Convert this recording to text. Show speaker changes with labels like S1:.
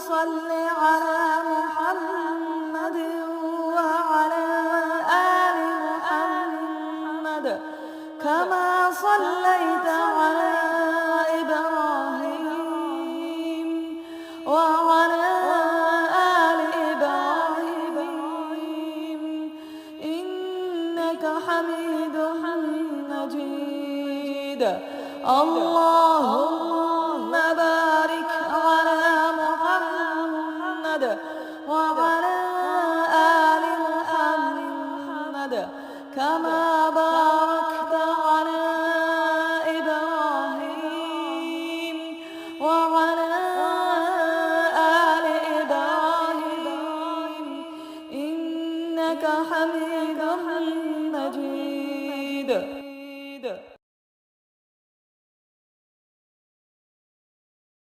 S1: صل على محمد وعلى آل محمد كما صليت على إبراهيم وعلى آل إبراهيم إنك حميد مجيد. اللهم بارك على محمد وعلى